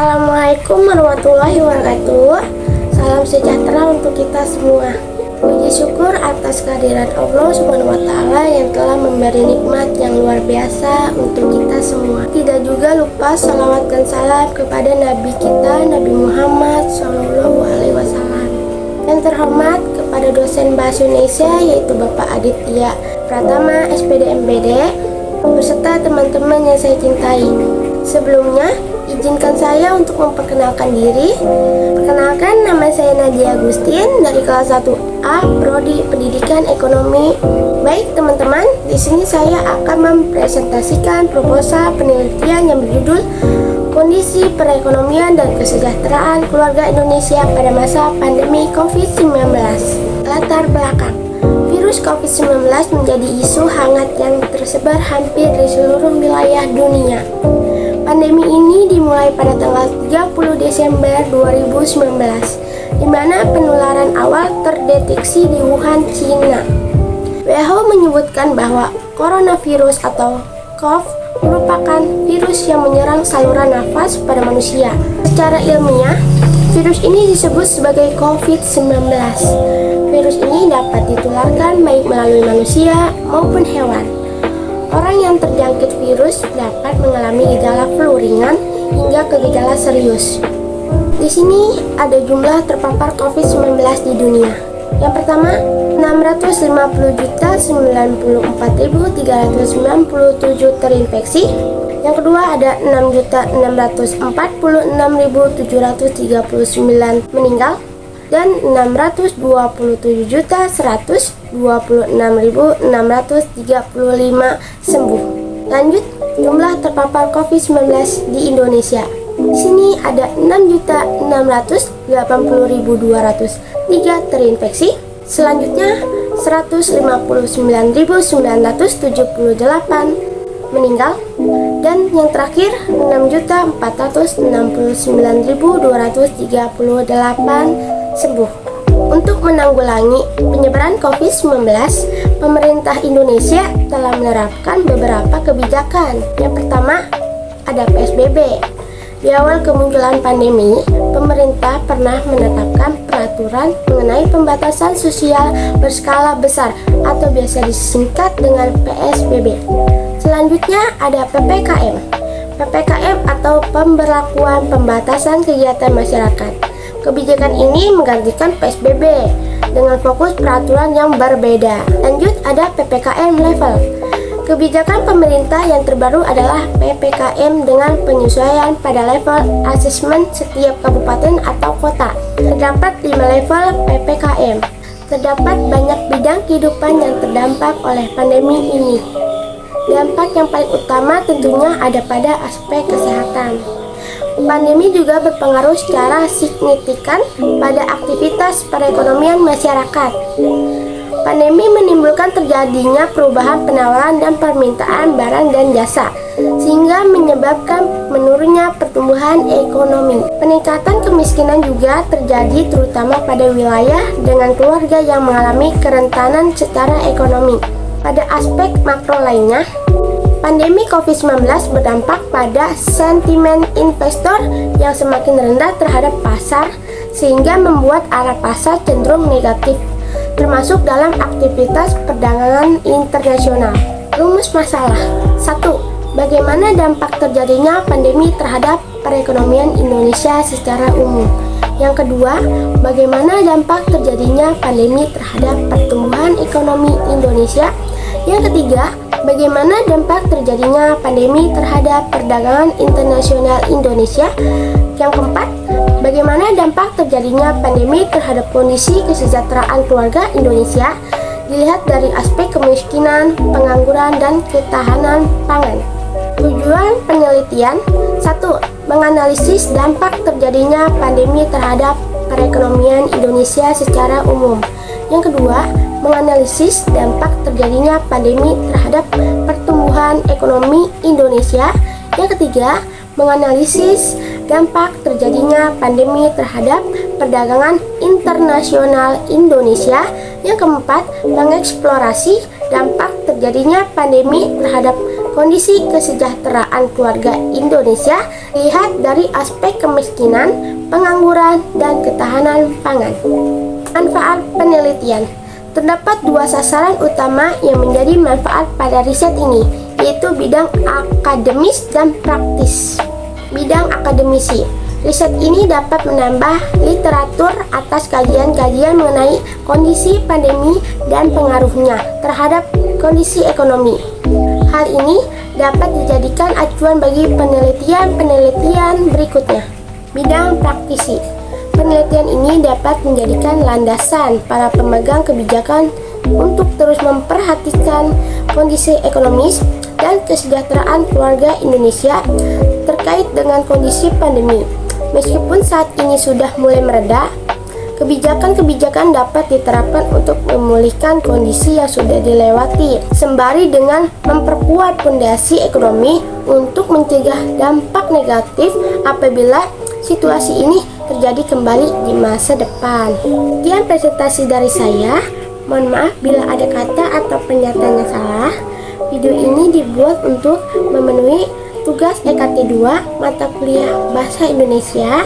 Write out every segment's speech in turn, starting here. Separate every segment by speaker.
Speaker 1: Assalamualaikum warahmatullahi wabarakatuh. Salam sejahtera untuk kita semua. Puji syukur atas kehadiran Allah Subhanahu wa Ta'ala yang telah memberi nikmat yang luar biasa untuk kita semua. Tidak juga lupa salawat dan salam kepada Nabi kita, Nabi Muhammad SAW. Yang terhormat kepada dosen Bahasa Indonesia yaitu Bapak Aditya Pratama, SPD MPD, beserta teman-teman yang saya cintai. Sebelumnya, izinkan saya untuk memperkenalkan diri. Perkenalkan, nama saya Nadia Agustin dari kelas 1A Prodi Pendidikan Ekonomi. Baik teman-teman, di sini saya akan mempresentasikan proposal penelitian yang berjudul Kondisi Perekonomian dan Kesejahteraan Keluarga Indonesia pada masa pandemi COVID-19. Latar belakang. Virus COVID-19 menjadi isu hangat yang tersebar hampir di seluruh wilayah dunia. Pandemi ini dimulai pada tanggal 30 Desember 2019, di mana penularan awal terdeteksi di Wuhan, Cina. WHO menyebutkan bahwa coronavirus atau COV merupakan virus yang menyerang saluran nafas pada manusia. Secara ilmiah, virus ini disebut sebagai COVID-19. Virus ini dapat ditularkan baik melalui manusia maupun hewan. Orang yang terjangkit virus dapat mengalami gejala flu ringan hingga ke gejala serius. Di sini ada jumlah terpapar COVID-19 di dunia. Yang pertama, 650.094.397 terinfeksi. Yang kedua ada 6.646.739 meninggal dan 627.126.635 sembuh. Lanjut, jumlah terpapar COVID-19 di Indonesia. Di sini ada 6.680.203 terinfeksi. Selanjutnya 159.978 meninggal dan yang terakhir 6.469.238 sembuh. Untuk menanggulangi penyebaran COVID-19, pemerintah Indonesia telah menerapkan beberapa kebijakan. Yang pertama, ada PSBB. Di awal kemunculan pandemi, pemerintah pernah menetapkan peraturan mengenai pembatasan sosial berskala besar atau biasa disingkat dengan PSBB. Selanjutnya ada PPKM. PPKM atau pemberlakuan pembatasan kegiatan masyarakat. Kebijakan ini menggantikan PSBB dengan fokus peraturan yang berbeda. Lanjut ada PPKM level. Kebijakan pemerintah yang terbaru adalah PPKM dengan penyesuaian pada level asesmen setiap kabupaten atau kota. Terdapat 5 level PPKM. Terdapat banyak bidang kehidupan yang terdampak oleh pandemi ini. Dampak yang paling utama tentunya ada pada aspek kesehatan. Pandemi juga berpengaruh secara signifikan pada aktivitas perekonomian masyarakat. Pandemi menimbulkan terjadinya perubahan penawaran dan permintaan barang dan jasa, sehingga menyebabkan menurunnya pertumbuhan ekonomi. Peningkatan kemiskinan juga terjadi terutama pada wilayah dengan keluarga yang mengalami kerentanan secara ekonomi. Pada aspek makro lainnya, pandemi COVID-19 berdampak pada sentimen investor yang semakin rendah terhadap pasar, sehingga membuat arah pasar cenderung negatif, termasuk dalam aktivitas perdagangan internasional. Rumus masalah. 1. Bagaimana dampak terjadinya pandemi terhadap perekonomian Indonesia secara umum? Yang kedua, bagaimana dampak terjadinya pandemi terhadap pertumbuhan ekonomi Indonesia? Yang ketiga, bagaimana dampak terjadinya pandemi terhadap perdagangan internasional Indonesia? Yang keempat, bagaimana dampak terjadinya pandemi terhadap kondisi kesejahteraan keluarga Indonesia dilihat dari aspek kemiskinan, pengangguran, dan ketahanan pangan. Tujuan penelitian. 1. Menganalisis dampak terjadinya pandemi terhadap perekonomian Indonesia secara umum. Yang kedua, menganalisis dampak terjadinya pandemi terhadap pertumbuhan ekonomi Indonesia. Yang ketiga, menganalisis dampak terjadinya pandemi terhadap perdagangan internasional Indonesia. Yang keempat, mengeksplorasi dampak terjadinya pandemi terhadap Kondisi kesejahteraan keluarga Indonesia dilihat dari aspek kemiskinan, pengangguran, dan ketahanan pangan. Manfaat penelitian. Terdapat dua sasaran utama yang menjadi manfaat pada riset ini, yaitu bidang akademis dan praktis. Bidang akademisi. Riset ini dapat menambah literatur atas kajian-kajian mengenai kondisi pandemi dan pengaruhnya terhadap kondisi ekonomi. Hal ini dapat dijadikan acuan bagi penelitian-penelitian berikutnya. Bidang praktisi. Penelitian ini dapat menjadikan landasan para pemegang kebijakan untuk terus memperhatikan kondisi ekonomis dan kesejahteraan keluarga Indonesia terkait dengan kondisi pandemi. Meskipun saat ini sudah mulai mereda, kebijakan-kebijakan dapat diterapkan untuk memulihkan kondisi yang sudah dilewati, sembari dengan memperkuat fondasi ekonomi untuk mencegah dampak negatif apabila situasi ini terjadi kembali di masa depan. Sekian presentasi dari saya. Mohon maaf bila ada kata atau pernyataan yang salah. Video ini dibuat untuk memenuhi tugas EKT 2 mata kuliah Bahasa Indonesia.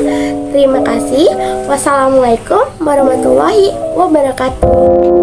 Speaker 1: Terima kasih. Wassalamualaikum warahmatullahi wabarakatuh.